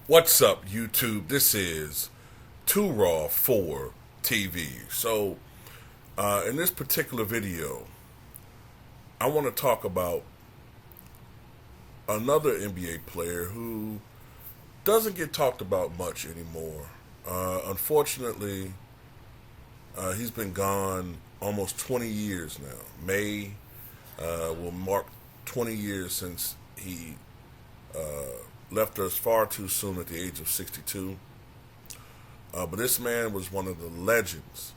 What's up, YouTube? This is Too Raw for TV. In this particular video, I want to talk about another NBA player who doesn't get talked about much anymore. Unfortunately, he's been gone almost 20 years now. May will mark 20 years since he left us far too soon at the age of 62. But this man was one of the legends,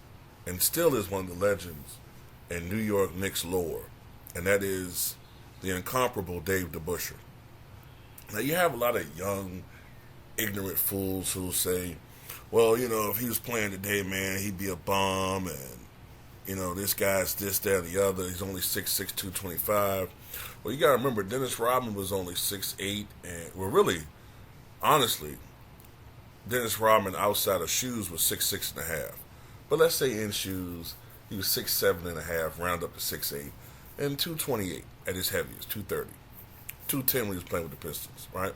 and still is one of the legends in New York Knicks lore, and that is the incomparable Dave Debusschere. Now, you have a lot of young, ignorant fools who say, well, if he was playing today, man, he'd be a bum, and, this guy's this, that, or the other. He's only 6'6", 225. Well, you got to remember, Dennis Rodman was only 6'8", and, well, really, honestly, Dennis Rodman outside of shoes was 6'6" and a half. But let's say in shoes, he was 6'7" and a half, round up to 6'8", and 228 at his heaviest, 230. 210 when he was playing with the Pistons, right?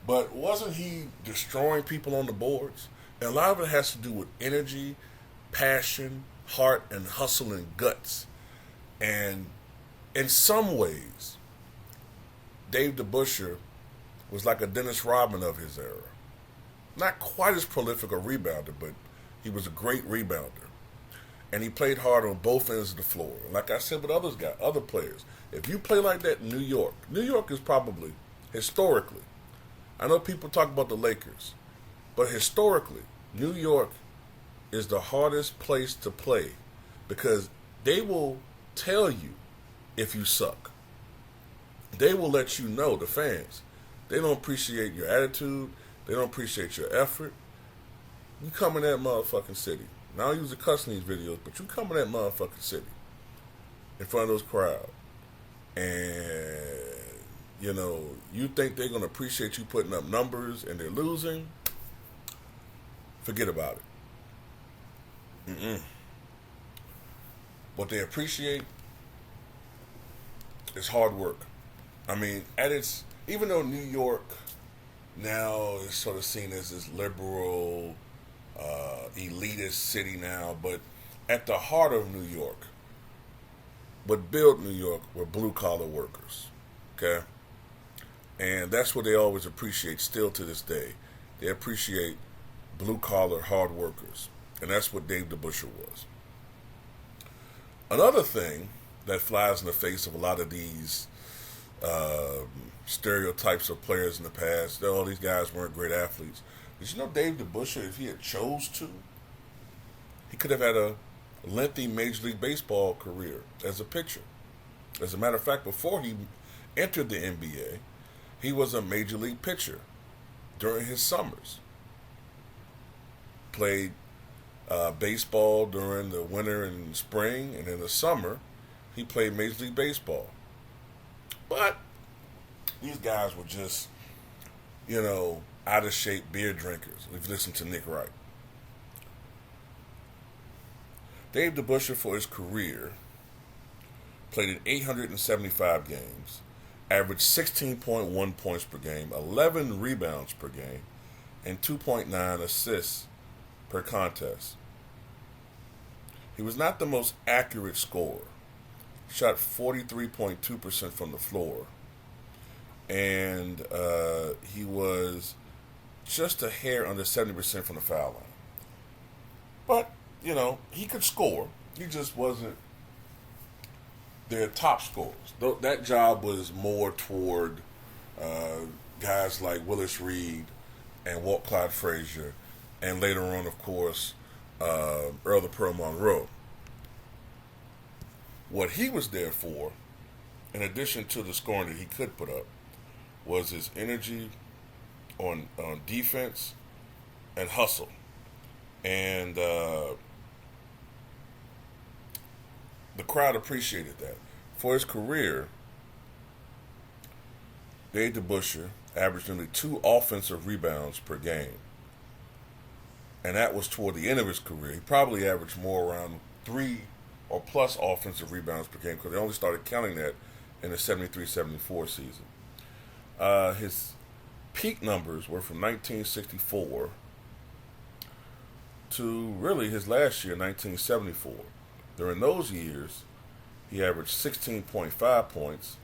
But wasn't he destroying people on the boards? And a lot of it has to do with energy, passion, heart, and hustle and guts. And in some ways, Dave Debusschere was like a Dennis Rodman of his era. Not quite as prolific a rebounder, but he was a great rebounder. And he played hard on both ends of the floor. And like I said with other players, if you play like that in New York is probably, historically, I know people talk about the Lakers, but historically, New York is the hardest place to play because they will tell you if you suck. They will let you know, the fans. They don't appreciate your attitude. They don't appreciate your effort. You come in that motherfucking city. Now I use the cuss in these videos, but you come in that motherfucking city in front of those crowds, and you think they're gonna appreciate you putting up numbers and they're losing. Forget about it. What they appreciate is hard work. I mean, even though New York now is sort of seen as this liberal, elitist city now, but at the heart of New York, what built New York were blue-collar workers, okay? And that's what they always appreciate still to this day. They appreciate blue-collar, hard workers, and that's what Dave Debusschere was. Another thing that flies in the face of a lot of these stereotypes of players in the past. Oh, these guys weren't great athletes. Did you know Dave Debusschere, if he had chose to, he could have had a lengthy Major League Baseball career as a pitcher. As a matter of fact, before he entered the NBA, he was a Major League pitcher during his summers. Played baseball during the winter and spring, and in the summer, he played Major League Baseball. But these guys were just, out of shape beer drinkers. We've listened to Nick Wright. Dave Debusschere, for his career, played in 875 games, averaged 16.1 points per game, 11 rebounds per game, and 2.9 assists per contest. He was not the most accurate scorer. Shot 43.2% from the floor. And he was just a hair under 70% from the foul line. But, he could score. He just wasn't their top scorers. That job was more toward guys like Willis Reed and Walt Clyde Frazier, and later on, of course, Earl the Pearl Monroe. What he was there for, in addition to the scoring that he could put up, was his energy on defense and hustle. And the crowd appreciated that. For his career, Dave Debusschere averaged only 2 offensive rebounds per game. And that was toward the end of his career. He probably averaged more around 3 or plus offensive rebounds per game because they only started counting that in the 73-74 season. His peak numbers were from 1964 to really his last year, 1974. During those years, he averaged 16.5 points,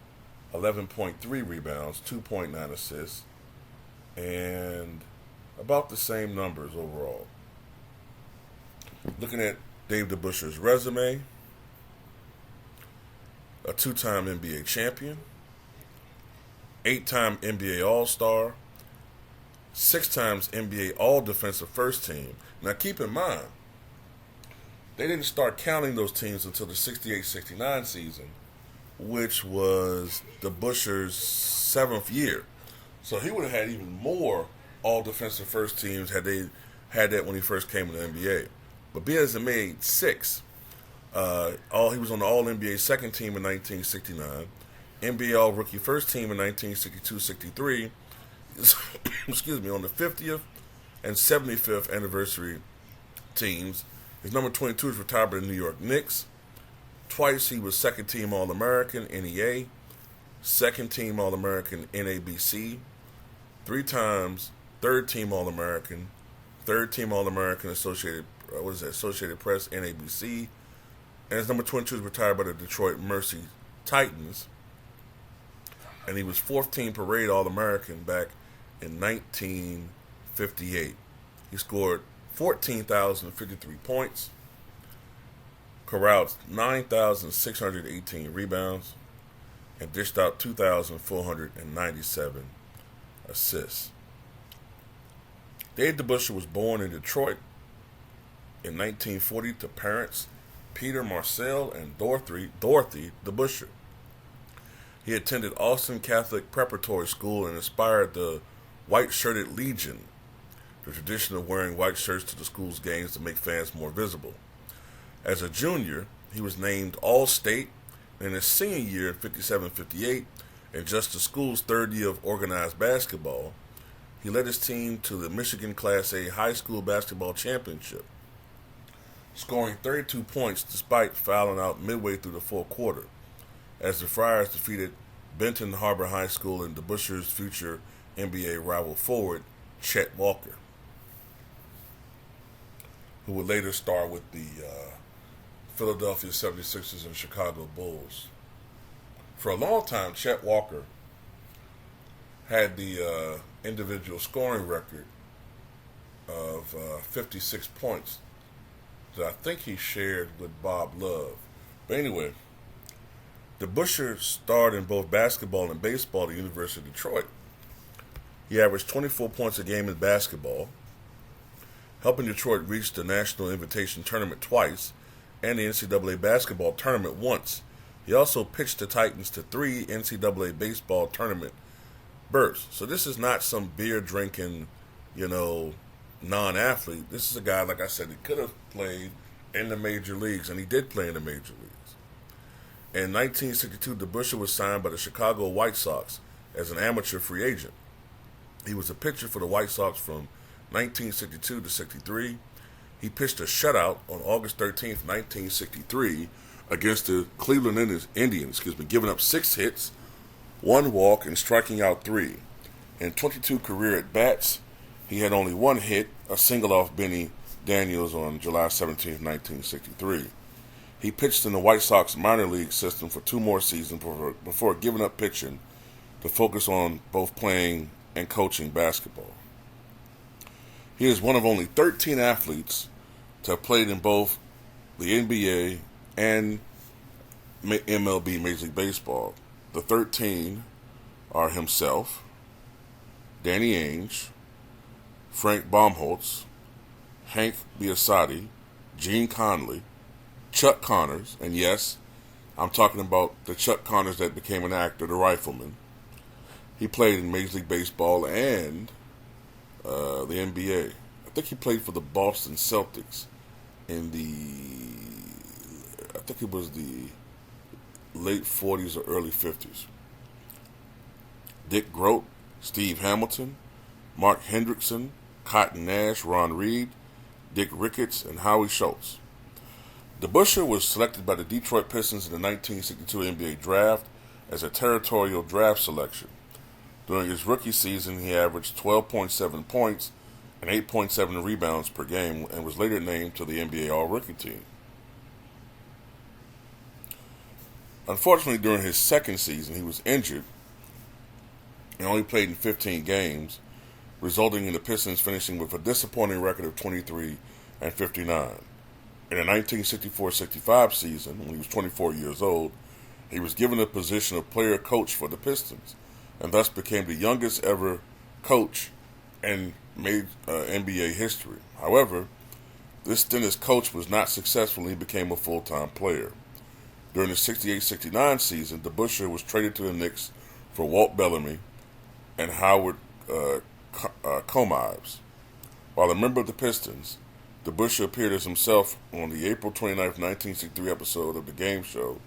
11.3 rebounds, 2.9 assists, and about the same numbers overall. Looking at Dave Debusschere's resume, a two-time NBA champion, 8-time NBA All-Star, 6 times NBA All-Defensive First Team. Now keep in mind, they didn't start counting those teams until the 68-69 season, which was Debusschere's 7th year. So he would have had even more All-Defensive First Teams had they had that when he first came to the NBA. But being as it made 6, he was on the All-NBA second team in 1969, NBA All-Rookie First Team in 1962-63, excuse me, on the 50th and 75th anniversary teams. His number 22 is retired by the New York Knicks. Twice he was second team All-American, NEA, second team All-American, NABC, 3 times third team All-American, third team All-American Associated Press, NABC, and his number 22 is retired by the Detroit Mercy Titans. And he was 4th team parade All-American back in 1958. He scored 14,053 points, corralled 9,618 rebounds, and dished out 2,497 assists. Dave Debuschere was born in Detroit in 1940 to parents Peter Marcel and Dorothy Debusschere. He attended Austin Catholic Preparatory School and inspired the White-Shirted Legion, the tradition of wearing white shirts to the school's games to make fans more visible. As a junior, he was named All-State, and in his senior year in 57-58, in just the school's 3rd year of organized basketball, he led his team to the Michigan Class A High School Basketball Championship, scoring 32 points despite fouling out midway through the fourth quarter, as the Friars defeated Benton Harbor High School and Debusschere's future NBA rival forward, Chet Walker, who would later star with the Philadelphia 76ers and Chicago Bulls. For a long time, Chet Walker had the individual scoring record of 56 points that I think he shared with Bob Love. But anyway, Debusschere starred in both basketball and baseball at the University of Detroit. He averaged 24 points a game in basketball, helping Detroit reach the National Invitation Tournament twice and the NCAA basketball tournament once. He also pitched the Titans to 3 NCAA baseball tournament berths. So this is not some beer-drinking, non-athlete. This is a guy, like I said, he could have played in the major leagues, and he did play in the major leagues. In 1962, Debusschere was signed by the Chicago White Sox as an amateur free agent. He was a pitcher for the White Sox from 1962 to 63. He pitched a shutout on August 13th, 1963 against the Cleveland Indians, giving up 6 hits, 1 walk, and striking out 3. In 22 career at-bats, he had only 1 hit, a single off Benny Daniels on July 17th, 1963. He pitched in the White Sox minor league system for 2 more seasons before giving up pitching to focus on both playing and coaching basketball. He is one of only 13 athletes to have played in both the NBA and MLB, Major League Baseball. The 13 are himself, Danny Ainge, Frank Baumholtz, Hank Biasotti, Gene Conley, Chuck Connors, and yes, I'm talking about the Chuck Connors that became an actor, the Rifleman. He played in Major League Baseball and the NBA. I think he played for the Boston Celtics in I think it was the late 40s or early 50s. Dick Groat, Steve Hamilton, Mark Hendrickson, Cotton Nash, Ron Reed, Dick Ricketts, and Howie Schultz. Debusschere was selected by the Detroit Pistons in the 1962 NBA draft as a territorial draft selection. During his rookie season, he averaged 12.7 points and 8.7 rebounds per game and was later named to the NBA All-Rookie team. Unfortunately, during his second season, he was injured and only played in 15 games, resulting in the Pistons finishing with a disappointing record of 23 and 59. In the 1964-65 season, when he was 24 years old, he was given the position of player-coach for the Pistons, and thus became the youngest ever coach in NBA history. However, this stint as coach was not successful, and he became a full-time player. During the 68-69 season, Debusschere was traded to the Knicks for Walt Bellamy and Howard Comives. While a member of the Pistons, Debusschere appeared as himself on the April 29, 1963 episode of the game show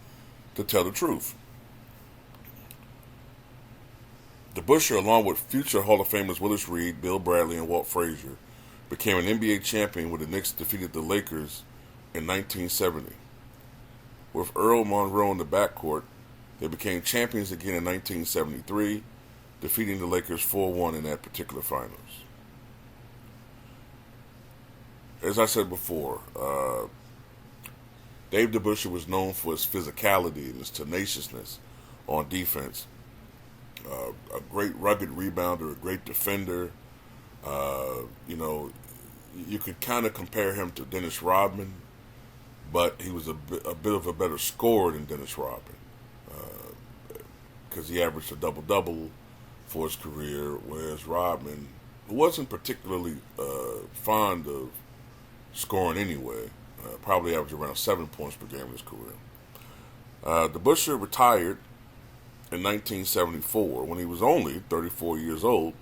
To Tell the Truth. Debusschere, along with future Hall of Famers Willis Reed, Bill Bradley, and Walt Frazier, became an NBA champion when the Knicks defeated the Lakers in 1970. With Earl Monroe in the backcourt, they became champions again in 1973, defeating the Lakers 4-1 in that particular finals. As I said before, Dave Debusschere was known for his physicality and his tenaciousness on defense. A great rugged rebounder, a great defender. You could kind of compare him to Dennis Rodman, but he was a bit of a better scorer than Dennis Rodman because he averaged a double-double for his career, whereas Rodman wasn't particularly fond of scoring anyway. Probably averaged around 7 points per game in his career. Debusschere retired in 1974 when he was only 34 years old.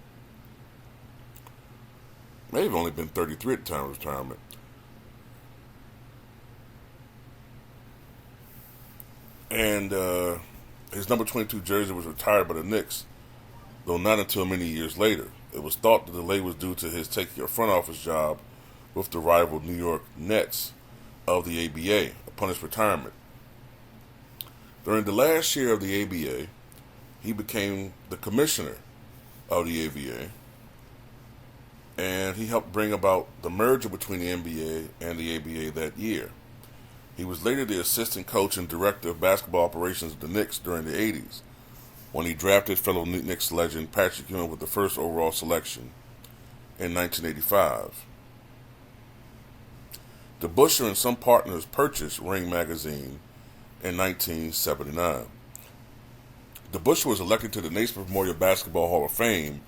May have only been 33 at the time of retirement. And his number 22 jersey was retired by the Knicks, though not until many years later. It was thought the delay was due to his taking a front office job with the rival New York Nets of the ABA upon his retirement. During the last year of the ABA, he became the commissioner of the ABA, and he helped bring about the merger between the NBA and the ABA that year. He was later the assistant coach and director of basketball operations of the Knicks during the 80s, when he drafted fellow Knicks legend Patrick Ewing with the first overall selection in 1985. Debusschere and some partners purchased Ring magazine in 1979. Debusschere was elected to the Naismith Memorial Basketball Hall of Fame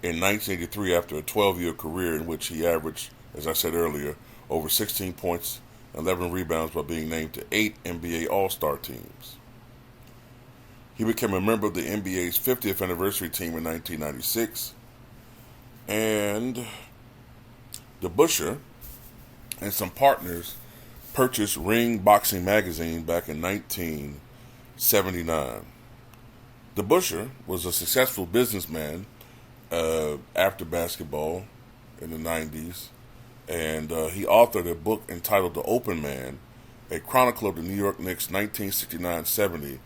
in 1983 after a 12-year career in which he averaged, as I said earlier, over 16 points, 11 rebounds by being named to 8 NBA All-Star teams. He became a member of the NBA's 50th anniversary team in 1996, and Debusschere and some partners purchased Ring Boxing magazine back in 1979. Debusschere was a successful businessman after basketball in the 90s, and he authored a book entitled The Open Man, a chronicle of the New York Knicks 1969-70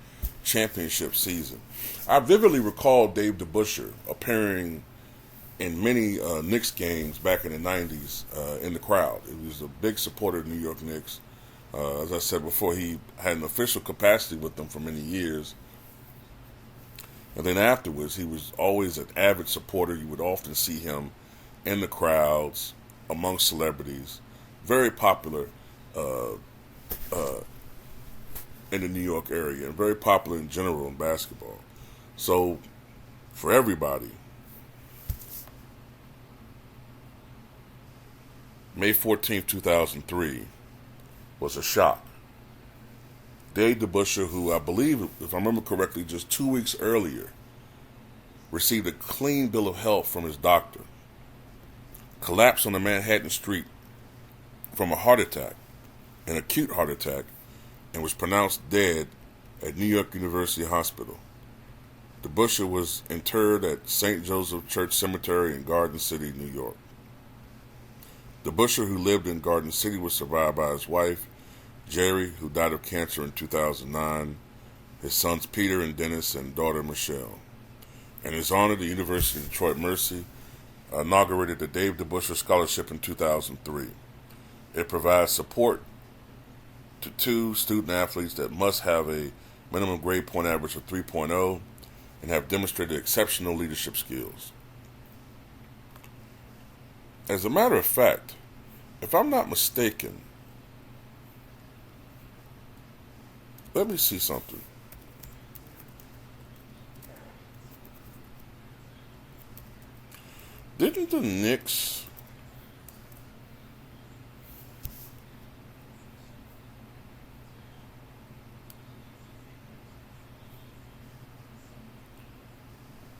championship season. I vividly recall Dave Debusschere appearing in many Knicks games back in the 90s in the crowd. He was a big supporter of the New York Knicks. As I said before, he had an official capacity with them for many years. And then afterwards, he was always an avid supporter. You would often see him in the crowds, among celebrities. Very popular in the New York area, and very popular in general in basketball. So, for everybody, May 14th, 2003 was a shock. Dave Debusschere, who I believe, if I remember correctly, just 2 weeks earlier, received a clean bill of health from his doctor, collapsed on a Manhattan street from a heart attack, an acute heart attack, and was pronounced dead at New York University Hospital. Debusschere was interred at St. Joseph Church Cemetery in Garden City, New York. Debusschere, who lived in Garden City, was survived by his wife, Jerry, who died of cancer in 2009, his sons Peter and Dennis, and daughter Michelle. In his honor, the University of Detroit Mercy inaugurated the Dave Debusschere Scholarship in 2003. It provides support to two student athletes that must have a minimum grade point average of 3.0 and have demonstrated exceptional leadership skills. As a matter of fact, if I'm not mistaken, let me see something. Didn't the Knicks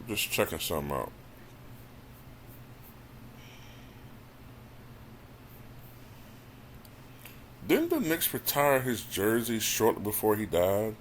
just checking something out? Didn't the Knicks retire his jersey shortly before he died?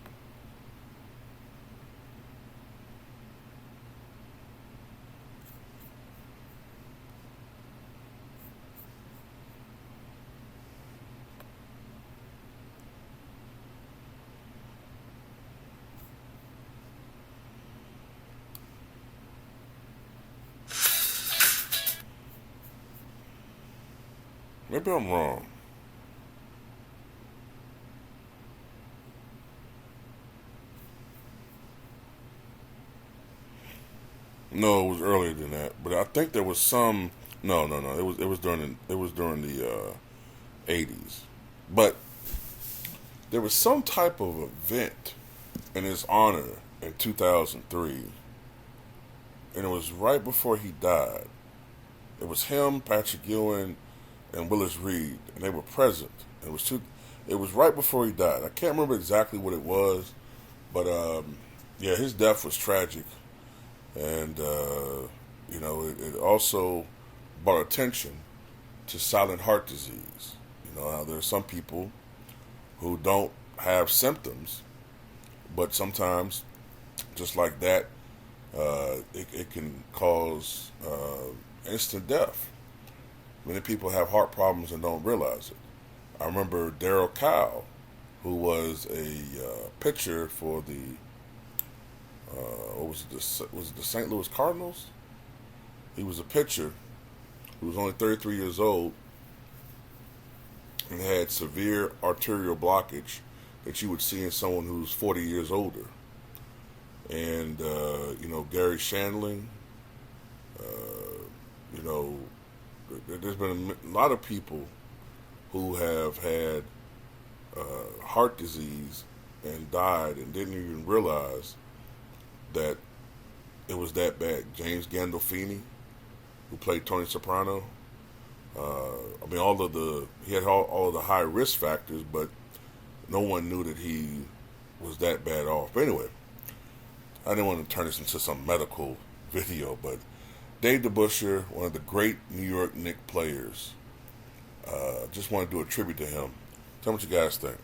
Maybe I'm wrong. No, it was earlier than that. But I think there was some. No, no, no. It was during the 80s. But there was some type of event in his honor in 2003, and it was right before he died. It was him, Patrick Ewing, and Willis Reed, and they were present. It was right before he died. I can't remember exactly what it was, but yeah, his death was tragic, and it also brought attention to silent heart disease. You know how there are some people who don't have symptoms, but sometimes, just like that, it can cause instant death. Many people have heart problems and don't realize it. I remember Darryl Cow, who was a pitcher for the was it the St. Louis Cardinals? He was a pitcher who was only 33 years old and had severe arterial blockage that you would see in someone who's 40 years older. And Gary Shandling, you know, there's been a lot of people who have had heart disease and died and didn't even realize that it was that bad. James Gandolfini, who played Tony Soprano, he had all of the high risk factors, but no one knew that he was that bad off. But anyway, I didn't want to turn this into some medical video, but Dave Debusschere, one of the great New York Knicks players, just want to do a tribute to him. Tell me what you guys think.